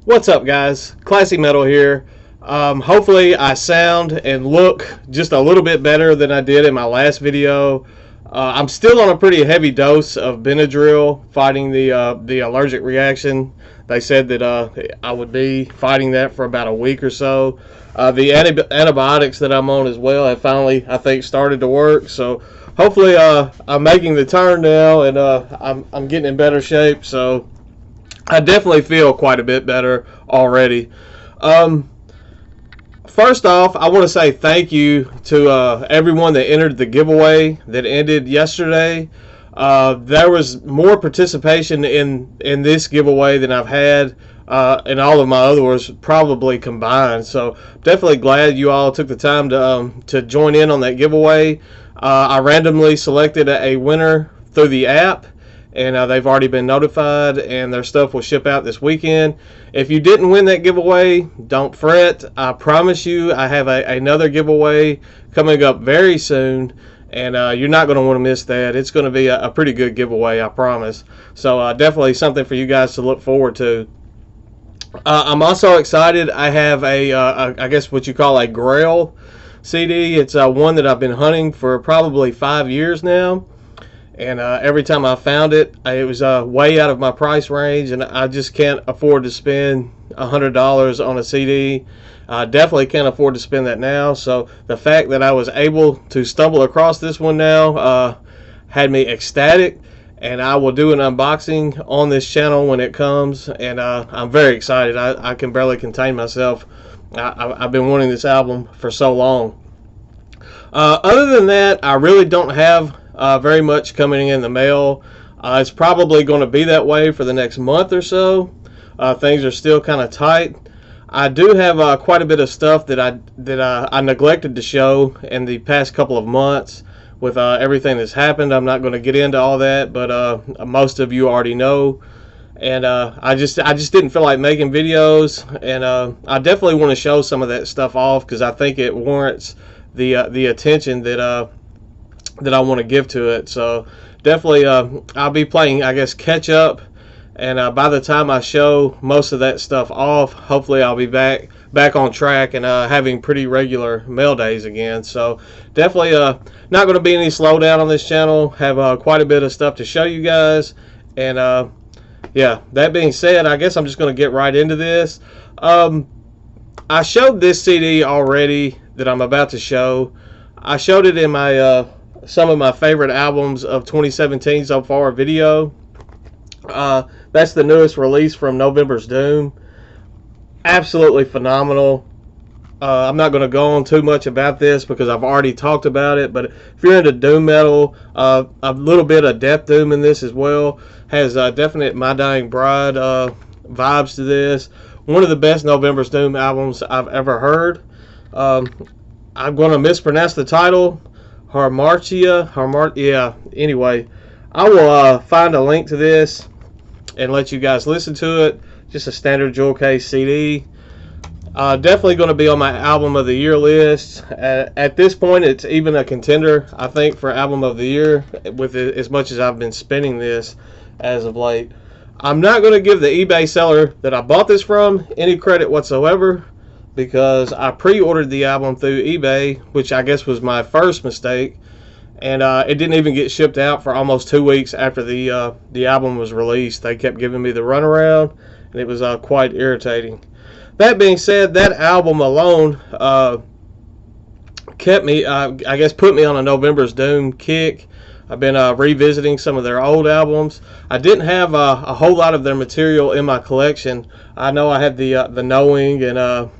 What's up, guys? Classy Metal here. Hopefully I sound and look just a little bit better than I did in my last video. I'm still on a pretty heavy dose of Benadryl, fighting the allergic reaction. They said that I would be fighting that for about a week or so. The antibiotics that I'm on as well have finally, I think, started to work. So hopefully I'm making the turn now, and I'm getting in better shape. So I definitely feel quite a bit better already. First off, I want to say thank you to everyone that entered the giveaway that ended yesterday. There was more participation in this giveaway than I've had in all of my others probably combined. So definitely glad you all took the time to join in on that giveaway. I randomly selected a winner through the app, and they've already been notified, and their stuff will ship out this weekend. If you didn't win that giveaway, don't fret. I promise you I have another giveaway coming up very soon, and you're not going to want to miss that. It's going to be a pretty good giveaway, I promise. So definitely something for you guys to look forward to. I'm also excited. I have I guess what you call a Grail CD. It's one that I've been hunting for probably 5 years now. And every time I found it, it was way out of my price range, and I just can't afford to spend $100 on a CD. I definitely can't afford to spend that now. So the fact that I was able to stumble across this one now had me ecstatic, and I will do an unboxing on this channel when it comes, and I'm very excited. I can barely contain myself. I've been wanting this album for so long. Other than that, I really don't have very much coming in the mail. It's probably going to be that way for the next month or so. Things are still kind of tight. I do have quite a bit of stuff that I neglected to show in the past couple of months with everything that's happened. I'm not going to get into all that, but most of you already know. And I just didn't feel like making videos, and I definitely want to show some of that stuff off because I think it warrants the attention that I want to give to it. So definitely I'll be playing, I guess, catch up, and by the time I show most of that stuff off, hopefully I'll be back on track and having pretty regular mail days again. So definitely not going to be any slowdown on this channel. Have quite a bit of stuff to show you guys, and yeah, that being said, I guess I'm just going to get right into this. I showed this CD already that I'm about to show. I showed it in my some of my favorite albums of 2017 so far video. That's the newest release from November's Doom. Absolutely phenomenal. I'm not going to go on too much about this because I've already talked about it, but if you're into doom metal, a little bit of Death Doom in this as well. Has definite My Dying Bride vibes to this. One of the best November's Doom albums I've ever heard. I'm going to mispronounce the title. Yeah, anyway, I will find a link to this and let you guys listen to it. Just a standard jewel case CD. Definitely going to be on my album of the year list. At this point, it's even a contender, I think, for album of the year, with as much as I've been spinning this as of late. I'm not going to give the eBay seller that I bought this from any credit whatsoever, because I pre-ordered the album through eBay, which I guess was my first mistake, and it didn't even get shipped out for almost 2 weeks after the album was released. They kept giving me the runaround, and it was quite irritating. That being said, that album alone kept me, I guess, put me on a November's Doom kick. I've been revisiting some of their old albums. I didn't have a whole lot of their material in my collection. I know I had the Knowing and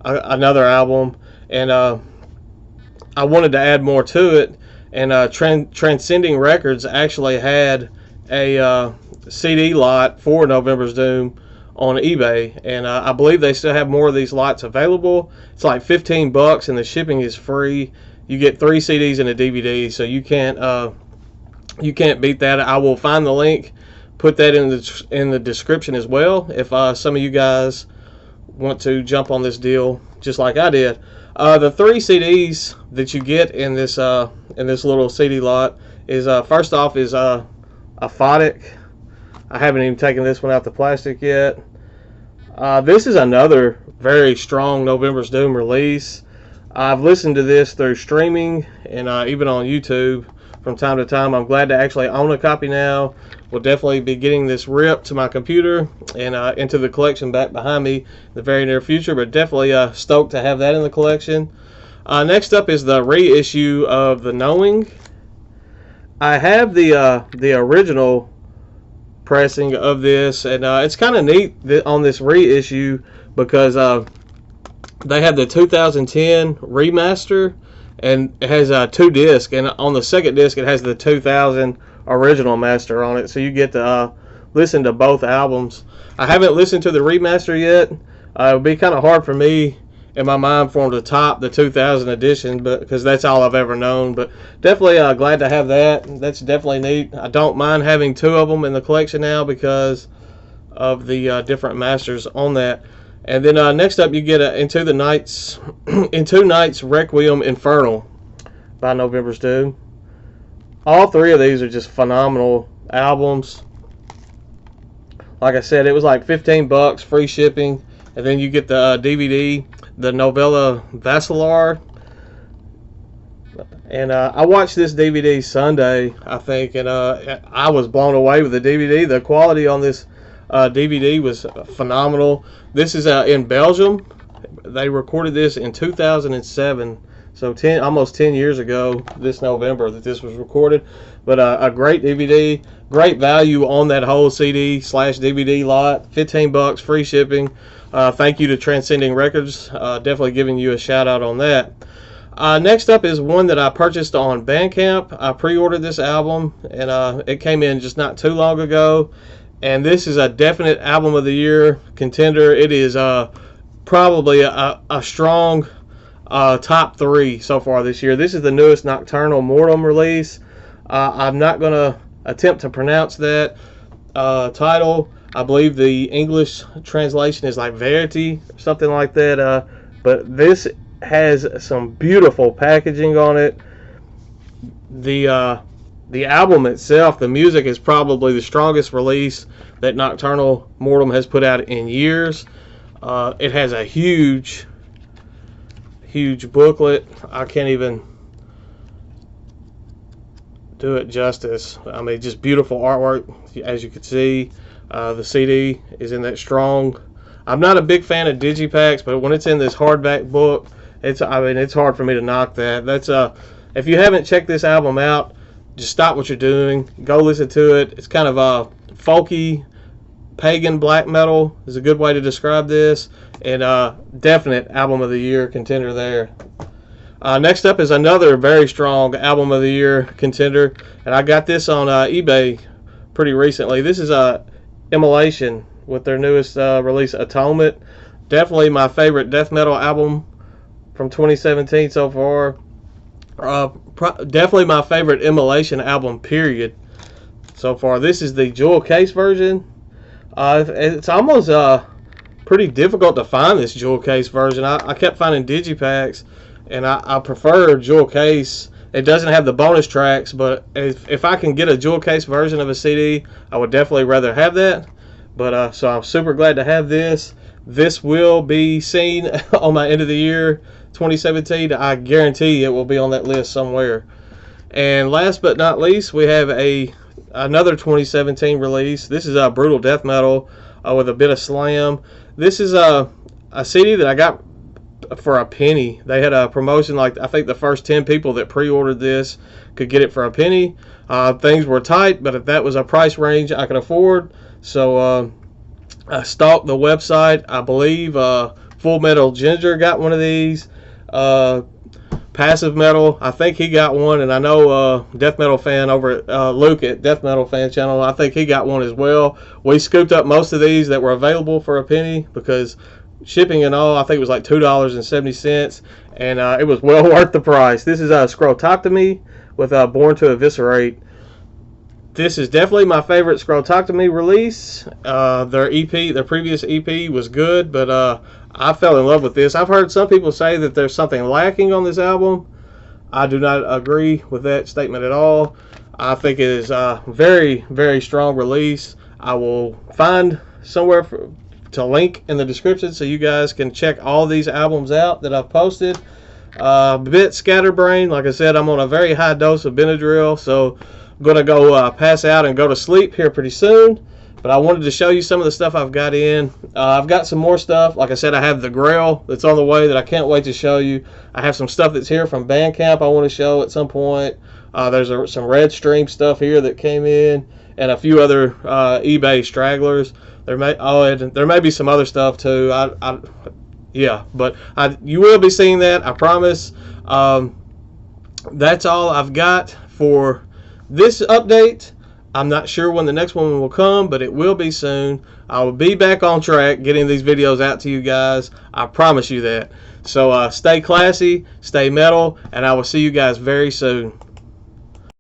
another album, and I wanted to add more to it, and Transcending Records actually had a CD lot for November's Doom on eBay, and I believe they still have more of these lots available. It's like $15 and the shipping is free. You get 3 CDs and a DVD, so you can't beat that. I will find the link, put that in the description as well, if some of you guys want to jump on this deal just like I did. The 3 CDs that you get in this little CD lot is first off is Aphotic. I haven't even taken this one out the plastic yet. This is another very strong November's Doom release. I've listened to this through streaming and even on YouTube from time to time. I'm glad to actually own a copy now. We'll definitely be getting this ripped to my computer and into the collection back behind me in the very near future, but definitely stoked to have that in the collection. Next up is the reissue of The Knowing. I have the original pressing of this, and it's kind of neat on this reissue because they have the 2010 remaster, and it has 2 discs, and on the second disc it has the 2000 original master on it, so you get to listen to both albums. I haven't listened to the remaster yet. It would be kind of hard for me in my mind for them to top the 2000 edition, but because that's all I've ever known. But definitely glad to have that. That's definitely neat. I don't mind having 2 of them in the collection now because of the different masters on that. And then next up you get Into Night's Requiem Infernal by November's Doom. All 3 of these are just phenomenal albums. Like I said, it was like $15, free shipping, and then you get the DVD, the novella Vacilar. And I watched this DVD Sunday, I think, and I was blown away with the DVD. The quality on this DVD was phenomenal. This is in Belgium. They recorded this in 2007. So almost 10 years ago this November that this was recorded. But a great DVD, great value on that whole CD/DVD lot. $15, free shipping. Thank you to Transcending Records. Definitely giving you a shout out on that. Next up is one that I purchased on Bandcamp. I pre-ordered this album, and it came in just not too long ago. And this is a definite album of the year contender. It is probably a strong top 3 so far this year. This is the newest Nokturnal Mortum release. I'm not going to attempt to pronounce that title. I believe the English translation is like Verity, something like that. But this has some beautiful packaging on it. The album itself, the music is probably the strongest release that Nokturnal Mortum has put out in years. It has a huge booklet. I can't even do it justice. I mean, just beautiful artwork, as you can see. The CD is in that strong. I'm not a big fan of digipacks, but when it's in this hardback book, it's hard for me to knock that. That's if you haven't checked this album out, just stop what you're doing, go listen to it. It's kind of folky, pagan black metal is a good way to describe this, and definite album of the year contender there. Next up is another very strong album of the year contender, and I got this on eBay pretty recently. This is Immolation with their newest release, Atonement. Definitely my favorite death metal album from 2017 so far. Definitely my favorite Immolation album, period, so far. This is the jewel case version. It's almost pretty difficult to find this jewel case version. I kept finding digipacks, and I prefer jewel case. It doesn't have the bonus tracks, but if I can get a jewel case version of a CD, I would definitely rather have that. But so I'm super glad to have this. This will be seen on my end of the year 2017. I guarantee it will be on that list somewhere. And last but not least, we have another 2017 release. This is brutal death metal with a bit of slam. This is a CD that I got for a penny. They had a promotion, like I think the first 10 people that pre-ordered this could get it for a penny. Things were tight, but if that was a price range I could afford, so I stalked the website. I believe Full Metal Ginger got one of these. Passive Metal, I think he got one, and I know Death Metal Fan over at Luke at Death Metal Fan Channel, I think he got one as well. We scooped up most of these that were available for a penny because shipping and all, I think it was like $2.70, and it was well worth the price. This is Scrotoctomy with Born to Eviscerate. This is definitely my favorite Scrotoctomy release. Their previous EP was good, but I fell in love with this. I've heard some people say that there's something lacking on this album. I do not agree with that statement at all. I think it is a very, very strong release. I will find somewhere to link in the description so you guys can check all these albums out that I've posted. A bit scatterbrained. Like I said, I'm on a very high dose of Benadryl, so I'm going to go pass out and go to sleep here pretty soon. But I wanted to show you some of the stuff I've got in. I've got some more stuff. Like I said, I have the Grail that's on the way that I can't wait to show you. I have some stuff that's here from Bandcamp I want to show at some point. There's some Red Stream stuff here that came in, and a few other eBay stragglers. There may be some other stuff too. Yeah, but you will be seeing that, I promise. That's all I've got for this update. I'm not sure when the next one will come, but it will be soon. I will be back on track getting these videos out to you guys. I promise you that. So stay classy, stay metal, and I will see you guys very soon.